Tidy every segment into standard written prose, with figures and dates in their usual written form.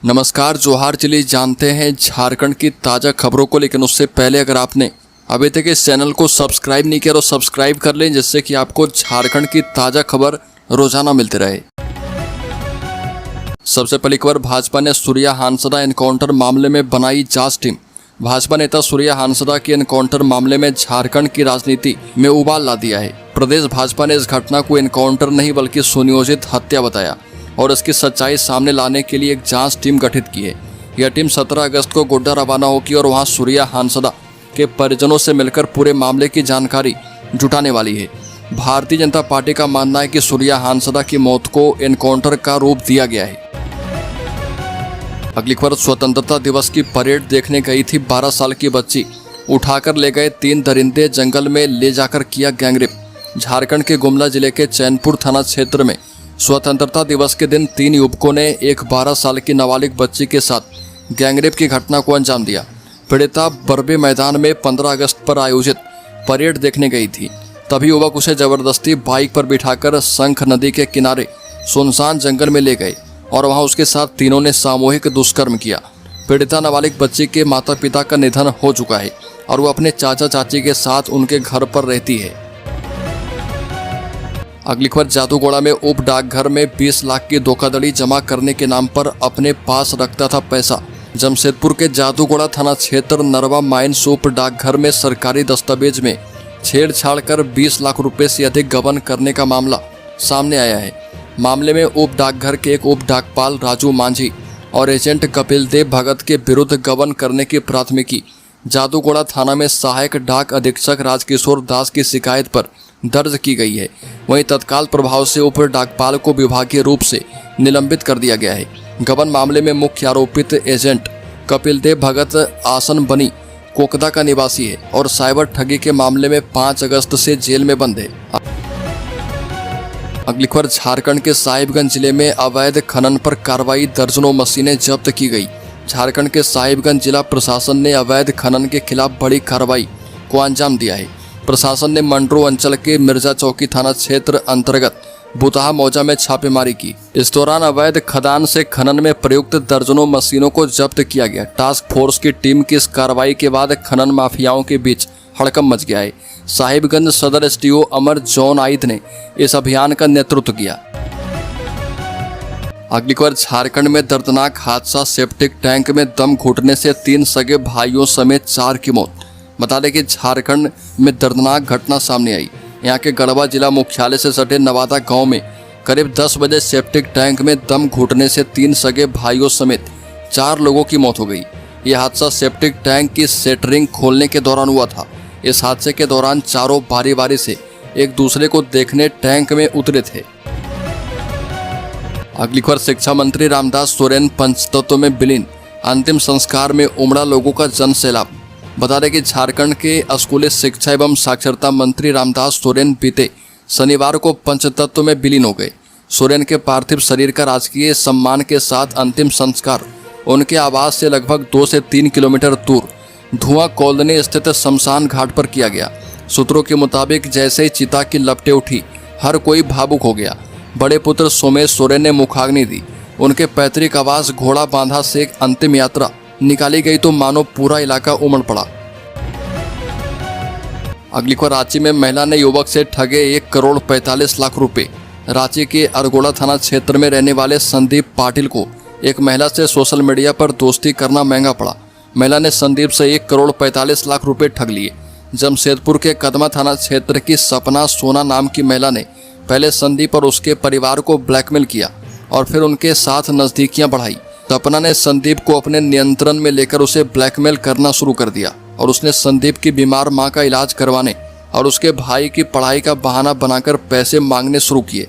नमस्कार, जोहार। चलिए जानते हैं झारखंड की ताज़ा खबरों को, लेकिन उससे पहले अगर आपने अभी तक इस चैनल को सब्सक्राइब नहीं किया तो सब्सक्राइब कर लें, जिससे कि आपको झारखंड की ताज़ा खबर रोजाना मिलती रहे। सबसे पहली खबर, भाजपा ने सूर्या हांसदा एनकाउंटर मामले में बनाई जांच टीम। भाजपा नेता सूर्या हांसदा के एनकाउंटर मामले में झारखंड की राजनीति में उबाल ला दिया है। प्रदेश भाजपा ने इस घटना को एनकाउंटर नहीं बल्कि सुनियोजित हत्या बताया और इसकी सच्चाई सामने लाने के लिए एक जांच टीम गठित की है। यह टीम 17 अगस्त को गोड्डा रवाना होगी और वहां सूर्या हांसदा के परिजनों से मिलकर पूरे मामले की जानकारी जुटाने वाली है। भारतीय जनता पार्टी का मानना है कि सूर्या हांसदा की मौत को एनकाउंटर का रूप दिया गया है। अगली खबर, स्वतंत्रता दिवस की परेड देखने गई थी 12 साल की बच्ची, उठाकर ले गए 3 दरिंदे, जंगल में ले जाकर किया गैंगरेप। झारखंड के गुमला जिले के चैनपुर थाना क्षेत्र में स्वतंत्रता दिवस के दिन 3 युवकों ने एक 12 साल की नाबालिग बच्ची के साथ गैंगरेप की घटना को अंजाम दिया। पीड़िता बरबे मैदान में 15 अगस्त पर आयोजित परेड देखने गई थी। तभी युवक उसे जबरदस्ती बाइक पर बिठाकर शंख नदी के किनारे सुनसान जंगल में ले गए और वहां उसके साथ तीनों ने सामूहिक दुष्कर्म किया। पीड़िता नाबालिग बच्ची के माता पिता का निधन हो चुका है और वो अपने चाचा चाची के साथ उनके घर पर रहती है। अगली खबर, जादूगोड़ा में उप डाकघर में 20 लाख की धोखाधड़ी जमा करने के नाम पर अपने पास रखता था पैसा। जमशेदपुर के जादूगोड़ा थाना क्षेत्र नरवा माइंस उप डाकघर में सरकारी दस्तावेज में छेड़छाड़ कर 20 लाख रुपए से अधिक गबन करने का मामला सामने आया है। मामले में उप डाकघर के एक उप डाकपाल राजू मांझी और एजेंट कपिल देव भगत के विरुद्ध गबन करने की प्राथमिकी जादूगोड़ा थाना में सहायक डाक अधीक्षक राजकिशोर दास की शिकायत पर दर्ज की गई है। वहीं तत्काल प्रभाव से उप डाकपाल को विभागीय रूप से निलंबित कर दिया गया है। गबन मामले में मुख्य आरोपित एजेंट कपिल देव भगत आसन बनी कोकदा का निवासी है और साइबर ठगी के मामले में 5 अगस्त से जेल में बंद है। अगली खबर, झारखंड के साहिबगंज जिले में अवैध खनन पर कार्रवाई, दर्जनों मशीनें जब्त की गई। झारखंड के साहिबगंज जिला प्रशासन ने अवैध खनन के खिलाफ बड़ी कार्रवाई को अंजाम दिया है। प्रशासन ने मंडरो अंचल के मिर्जा चौकी थाना क्षेत्र अंतर्गत बुताहा मौजा में छापेमारी की। इस दौरान अवैध खदान से खनन में प्रयुक्त दर्जनों मशीनों को जब्त किया गया। टास्क फोर्स की टीम की इस कार्रवाई के बाद खनन माफियाओं के बीच हड़कंप मच गया है। साहिबगंज सदर एसडीओ अमर जॉन आइद ने इस अभियान का नेतृत्व किया। अगली खबर, झारखंड में दर्दनाक हादसा, सेप्टिक टैंक में दम घुटने से 3 सगे भाइयों समेत 4 की मौत। बता दें कि झारखंड में दर्दनाक घटना सामने आई। यहाँ के गढ़वा जिला मुख्यालय से सटे नवादा गांव में करीब 10 बजे सेप्टिक टैंक में दम घुटने से 3 सगे भाइयों समेत 4 लोगों की मौत हो गई। यह हादसा सेप्टिक टैंक की सेटरिंग खोलने के दौरान हुआ था। इस हादसे के दौरान चारों बारी बारी से एक दूसरे को देखने टैंक में उतरे थे। अगली खबर, शिक्षा मंत्री रामदास सोरेन पंचतत्व में विलीन, अंतिम संस्कार में उमड़ा लोगों का जन सैलाब। बता दें कि झारखंड के स्कूली शिक्षा एवं साक्षरता मंत्री रामदास सोरेन बीते शनिवार को पंचतत्व में विलीन हो गए। सोरेन के पार्थिव शरीर का राजकीय सम्मान के साथ अंतिम संस्कार उनके आवास से लगभग 2 से 3 किलोमीटर दूर धुआं कॉलोनी स्थित शमशान घाट पर किया गया। सूत्रों के मुताबिक जैसे ही चिता की लपटें उठी, हर कोई भावुक हो गया। बड़े पुत्र सोमेश सोरेन ने मुखाग्नि दी। उनके पैतृक आवास घोड़ा बांधा से अंतिम यात्रा निकाली गई तो मानो पूरा इलाका उमड़ पड़ा। अगली खबर, रांची में महिला ने युवक से ठगे 1 करोड़ 45 लाख रुपए। रांची के अरगोड़ा थाना क्षेत्र में रहने वाले संदीप पाटिल को एक महिला से सोशल मीडिया पर दोस्ती करना महंगा पड़ा। महिला ने संदीप से 1 करोड़ 45 लाख रुपए ठग लिए। जमशेदपुर के कदमा थाना क्षेत्र की सपना सोना नाम की महिला ने पहले संदीप और उसके परिवार को ब्लैकमेल किया और फिर उनके साथ नजदीकियां बढ़ाई। सपना ने संदीप को अपने नियंत्रण में लेकर उसे ब्लैकमेल करना शुरू कर दिया और उसने संदीप की बीमार मां का इलाज करवाने और उसके भाई की पढ़ाई का बहाना बनाकर पैसे मांगने शुरू किए।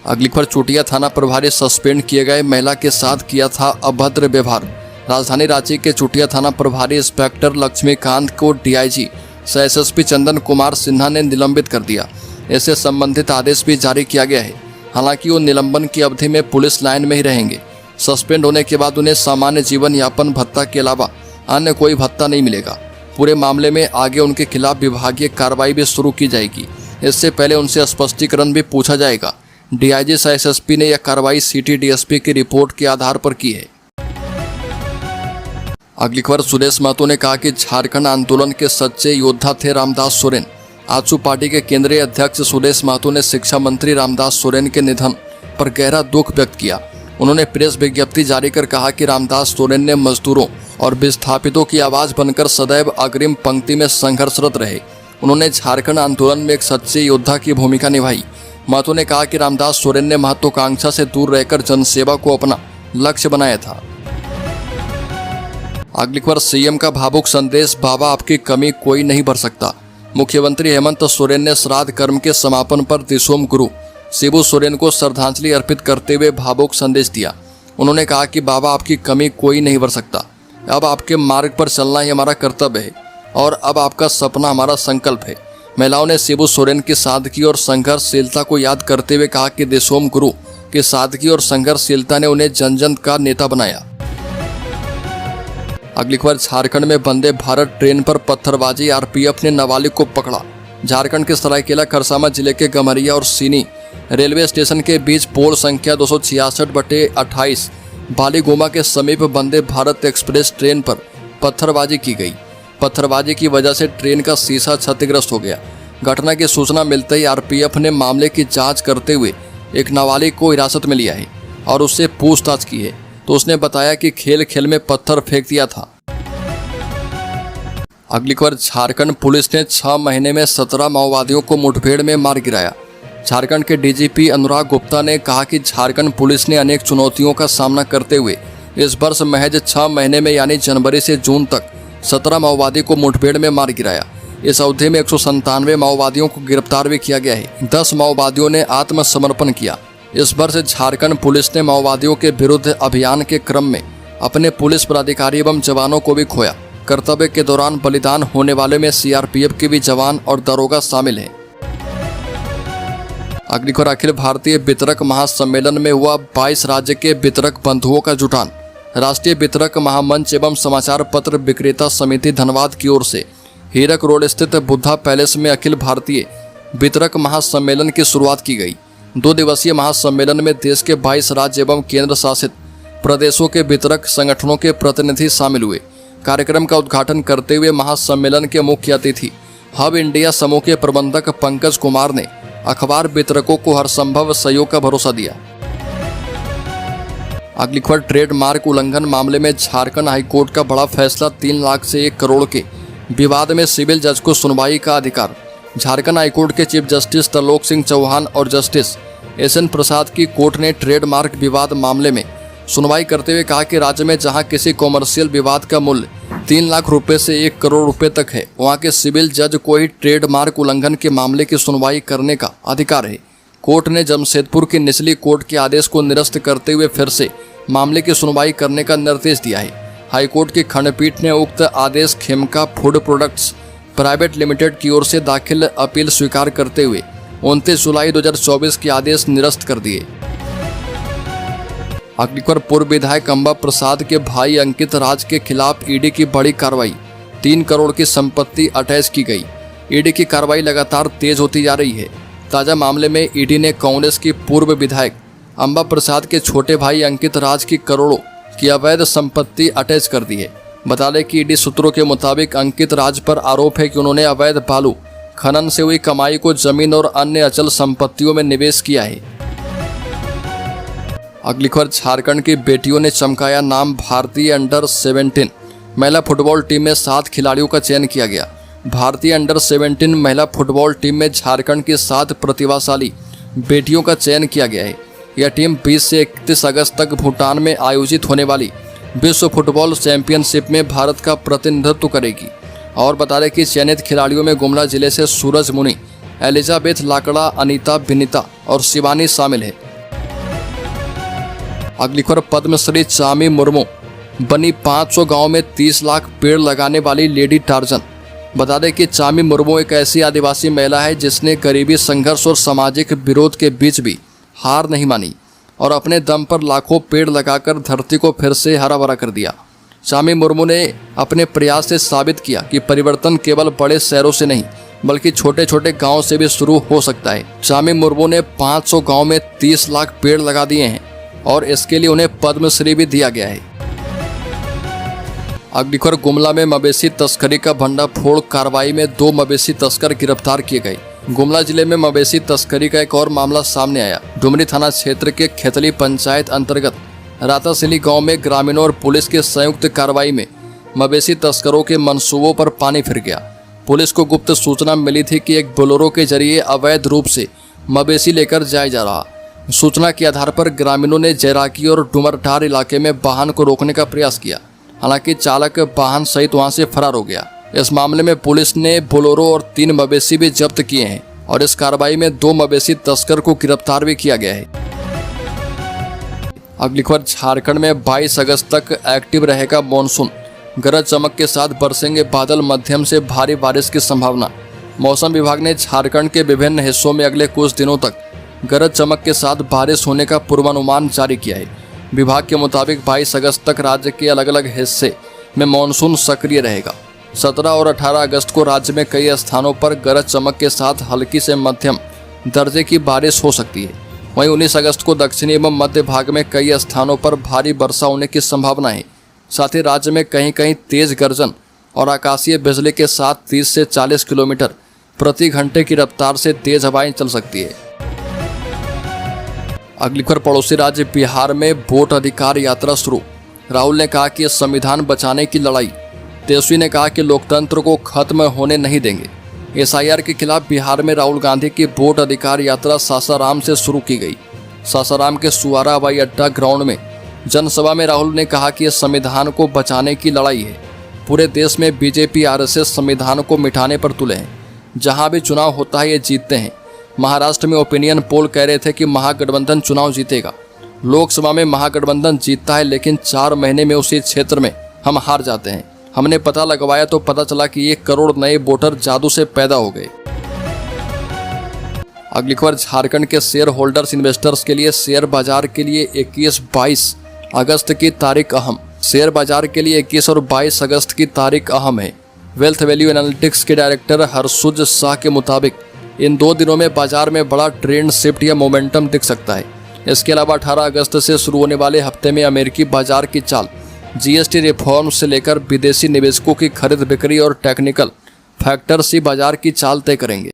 अगली खबर, चुटिया थाना प्रभारी सस्पेंड किए गए, महिला के साथ किया था अभद्र व्यवहार। राजधानी रांची के चुटिया थाना प्रभारी इंस्पेक्टर लक्ष्मीकांत को डीआईजी सह एसएसपी चंदन कुमार सिन्हा ने निलंबित कर दिया। इससे संबंधित आदेश भी जारी किया गया है। हालांकि वो निलंबन की अवधि में पुलिस लाइन में ही रहेंगे। सस्पेंड होने के बाद उन्हें सामान्य जीवन यापन भत्ता के अलावा अन्य कोई भत्ता नहीं मिलेगा। पूरे मामले में आगे उनके खिलाफ विभागीय कार्रवाई भी शुरू की जाएगी। इससे पहले उनसे स्पष्टीकरण भी पूछा जाएगा। डीआईजी सह एसएसपी ने यह कार्रवाई सिटी डीएसपी की रिपोर्ट के आधार पर की है। अगली खबर, सुदेश महतो ने कहा कि झारखंड आंदोलन के सच्चे योद्धा थे रामदास सोरेन। आजसू पार्टी के केंद्रीय अध्यक्ष सुदेश महतो ने शिक्षा मंत्री रामदास सोरेन के निधन पर गहरा दुख व्यक्त किया। उन्होंने प्रेस विज्ञप्ति जारी कर कहा कि रामदास सोरेन ने मजदूरों और विस्थापितों की आवाज बनकर सदैव अग्रिम पंक्ति में संघर्षरत रहे। उन्होंने झारखंड आंदोलन में एक सच्चे योद्धा की भूमिका निभाई। महतो ने कहा कि रामदास सोरेन ने महत्वाकांक्षा से दूर रहकर जनसेवा को अपना लक्ष्य बनाया था। अगली खबर, सीएम का भावुक संदेश, बाबा आपकी कमी कोई नहीं भर सकता। मुख्यमंत्री हेमंत सोरेन ने श्राद्ध कर्म के समापन पर दिसोम गुरु शिबू सोरेन को श्रद्धांजलि अर्पित करते हुए भावुक संदेश दिया। उन्होंने कहा कि बाबा आपकी कमी कोई नहीं भर सकता। अब आपके मार्ग पर चलना ही हमारा कर्तव्य है और अब आपका सपना हमारा संकल्प है। महिलाओं ने शिबू सोरेन की सादगी और संघर्षशीलता को याद करते हुए कहा कि दिसोम गुरु की सादगी और संघर्षशीलता ने उन्हें जन जन का नेता बनाया। अगली खबर, झारखंड में वंदे भारत ट्रेन पर पत्थरबाजी, आरपीएफ ने नाबालिग को पकड़ा। झारखंड के सरायकेला खरसावां जिले के गमरिया और सीनी रेलवे स्टेशन के बीच पोल संख्या 266/28 बालीगोमा के समीप वंदे भारत एक्सप्रेस ट्रेन पर पत्थरबाजी की गई। पत्थरबाजी की वजह से ट्रेन का शीशा क्षतिग्रस्त हो गया। घटना की सूचना मिलते ही आरपीएफ ने मामले की जांच करते हुए एक नाबालिग को हिरासत में लिया है और उससे पूछताछ की है तो उसने बताया कि खेल खेल में पत्थर फेंक दिया था। अगली खबर, झारखंड पुलिस ने 6 महीने में 17 माओवादियों को मुठभेड़ में मार गिराया। झारखंड के डीजीपी अनुराग गुप्ता ने कहा कि झारखंड पुलिस ने अनेक चुनौतियों का सामना करते हुए इस वर्ष महज 6 महीने में यानी जनवरी से जून तक 17 माओवादी को मुठभेड़ में मार गिराया। इस अवधि में 197 माओवादियों को गिरफ्तार भी किया गया है। 10 माओवादियों ने आत्मसमर्पण किया। इस वर्ष झारखंड पुलिस ने माओवादियों के विरुद्ध अभियान के क्रम में अपने पुलिस पदाधिकारी एवं जवानों को भी खोया। कर्तव्य के दौरान बलिदान होने वाले में सीआरपीएफ के भी जवान और दरोगा शामिल हैं। अगली खबर, अखिल भारतीय वितरक महासम्मेलन में हुआ 22 राज्य के वितरक बंधुओं का जुटान। राष्ट्रीय वितरक महामंच एवं समाचार पत्र विक्रेता समिति धनबाद की ओर से हीरक रोड स्थित बुद्धा पैलेस में अखिल भारतीय वितरक महासम्मेलन की शुरुआत की गई। 2 दिवसीय महासम्मेलन में देश के 22 राज्य एवं केंद्र शासित प्रदेशों के वितरक संगठनों के प्रतिनिधि शामिल हुए। कार्यक्रम का उद्घाटन करते हुए महासम्मेलन के मुख्य अतिथि हब इंडिया समूह के प्रबंधक पंकज कुमार ने अखबार वितरकों को हर संभव सहयोग का भरोसा दिया। अगली खबर, ट्रेडमार्क उल्लंघन मामले में झारखंड हाईकोर्ट का बड़ा फैसला, 3 लाख से 1 करोड़ के विवाद में सिविल जज को सुनवाई का अधिकार। झारखंड हाईकोर्ट के चीफ जस्टिस तरलोक सिंह चौहान और जस्टिस एसएन प्रसाद की कोर्ट ने ट्रेडमार्क विवाद मामले में सुनवाई करते हुए कहा कि राज्य में जहां किसी कॉमर्शियल विवाद का मूल्य 3 लाख रुपए से 1 करोड़ रुपए तक है, वहां के सिविल जज को ही ट्रेडमार्क उल्लंघन के मामले की सुनवाई करने का अधिकार है। कोर्ट ने जमशेदपुर की निचली कोर्ट के आदेश को निरस्त करते हुए फिर से मामले की सुनवाई करने का निर्देश दिया है। हाईकोर्ट की खंडपीठ ने उक्त आदेश Khemka food products private limited की ओर से दाखिल अपील स्वीकार करते हुए 29 जुलाई 2024 के आदेश निरस्त कर दिए। अगली खबर, पूर्व विधायक अंबा प्रसाद के भाई अंकित राज के खिलाफ ईडी की बड़ी कार्रवाई, 3 करोड़ की संपत्ति अटैच की गई। ईडी की कार्रवाई लगातार तेज होती जा रही है। ताजा मामले में ईडी ने कांग्रेस की पूर्व विधायक अंबा प्रसाद के छोटे भाई अंकित राज की करोड़ों की अवैध संपत्ति अटैच कर दी है। बता दें कि ईडी सूत्रों के मुताबिक अंकित राज पर आरोप है कि उन्होंने अवैध बालू खनन से हुई कमाई को जमीन और अन्य अचल संपत्तियों में निवेश किया है। अगली खबर, झारखंड की बेटियों ने चमकाया नाम। भारतीय अंडर 17 महिला फुटबॉल टीम में 7 खिलाड़ियों का चयन किया गया। भारतीय अंडर 17 महिला फुटबॉल टीम में झारखंड की 7 प्रतिभाशाली बेटियों का चयन किया गया है। यह टीम 20 से 31 अगस्त तक भूटान में आयोजित होने वाली विश्व फुटबॉल चैंपियनशिप में भारत का प्रतिनिधित्व करेगी। और बता दें कि चयनित खिलाड़ियों में गुमला जिले से सूरज मुनि, एलिजाबेथ लाकड़ा, अनीता बिनीता और शिवानी शामिल है। अगली खबर, पद्मश्री चामी मुर्मू बनी 500 गांव में 30 लाख पेड़ लगाने वाली लेडी टार्जन। बता दें कि चामी मुर्मू एक ऐसी आदिवासी महिला है जिसने गरीबी, संघर्ष और सामाजिक विरोध के बीच भी हार नहीं मानी और अपने दम पर लाखों पेड़ लगाकर धरती को फिर से हरा भरा कर दिया। चामी मुर्मू ने अपने प्रयास से साबित किया कि परिवर्तन केवल बड़े शहरों से नहीं बल्कि छोटे छोटे गांव से भी शुरू हो सकता है। चामी मुर्मू ने 500 गांव में 30 लाख पेड़ लगा दिए हैं और इसके लिए उन्हें पद्मश्री भी दिया गया है। अगली खबर, गुमला में मवेशी तस्करी का भंडाफोड़ कार्रवाई में 2 मवेशी तस्कर गिरफ्तार किए गए। गुमला जिले में मवेशी तस्करी का एक और मामला सामने आया। डुमरी थाना क्षेत्र के खेतली पंचायत अंतर्गत रातासिली गांव में ग्रामीणों और पुलिस के संयुक्त कार्रवाई में मवेशी तस्करों के मंसूबों पर पानी फिर गया। पुलिस को गुप्त सूचना मिली थी कि एक बोलेरो के जरिए अवैध रूप से मवेशी लेकर जाया जा रहा। सूचना के आधार पर ग्रामीणों ने जैराकी और डुमरटार इलाके में वाहन को रोकने का प्रयास किया। हालांकि चालक वाहन सहित वहां से फरार हो गया। इस मामले में पुलिस ने बोलेरो और 3 मवेशी भी जब्त किए हैं और इस कार्रवाई में 2 मवेशी तस्कर को गिरफ्तार भी किया गया है। अगली खबर, झारखंड में 22 अगस्त तक एक्टिव रहेगा मॉनसून। गरज चमक के साथ बरसेंगे बादल, मध्यम से भारी बारिश की संभावना। मौसम विभाग ने झारखंड के विभिन्न हिस्सों में अगले कुछ दिनों तक गरज चमक के साथ बारिश होने का पूर्वानुमान जारी किया है। विभाग के मुताबिक 22 अगस्त तक राज्य के अलग अलग हिस्से में मॉनसून सक्रिय रहेगा। 17 और 18 अगस्त को राज्य में कई स्थानों पर गरज चमक के साथ हल्की से मध्यम दर्जे की बारिश हो सकती है। वहीं 19 अगस्त को दक्षिणी एवं मध्य भाग में कई स्थानों पर भारी वर्षा होने की संभावना है। साथ ही राज्य में कहीं कहीं तेज गर्जन और आकाशीय बिजली के साथ 30 से 40 किलोमीटर प्रति घंटे की रफ्तार से तेज हवाएं चल सकती है। अगली खबर, पड़ोसी राज्य बिहार में वोट अधिकार यात्रा शुरू। राहुल ने कहा कि संविधान बचाने की लड़ाई। तेजस्वी ने कहा कि लोकतंत्र को खत्म होने नहीं देंगे। SIR के खिलाफ बिहार में राहुल गांधी की वोट अधिकार यात्रा सासाराम से शुरू की गई। सासाराम के सुवारा हवाई अड्डा ग्राउंड में जनसभा में राहुल ने कहा कि यह संविधान को बचाने की लड़ाई है। पूरे देश में BJP RSS संविधान को मिटाने पर तुले हैं। जहां भी चुनाव होता है ये जीतते हैं। महाराष्ट्र में ओपिनियन पोल कह रहे थे कि महागठबंधन चुनाव जीतेगा। लोकसभा में महागठबंधन जीतता है, लेकिन 4 महीने में उसी क्षेत्र में हम हार जाते हैं। हमने पता लगवाया तो पता चला कि 1 करोड़ नए वोटर जादू से पैदा हो गए। अगली खबर, झारखंड के शेयर होल्डर्स इन्वेस्टर्स के लिए शेयर बाजार के लिए 21-22 अगस्त की तारीख अहम। शेयर बाजार के लिए 21 और 22 अगस्त की तारीख अहम है। वेल्थ वैल्यू एनालिटिक्स के डायरेक्टर हरसुज शाह के मुताबिक इन 2 दिनों में बाजार में बड़ा ट्रेंड शिफ्ट या मोमेंटम दिख सकता है। इसके अलावा 18 अगस्त से शुरू होने वाले हफ्ते में अमेरिकी बाजार की चाल GST रिफॉर्म से लेकर विदेशी निवेशकों की खरीद बिक्री और टेक्निकल फैक्टर्स ही बाजार की चाल तय करेंगे।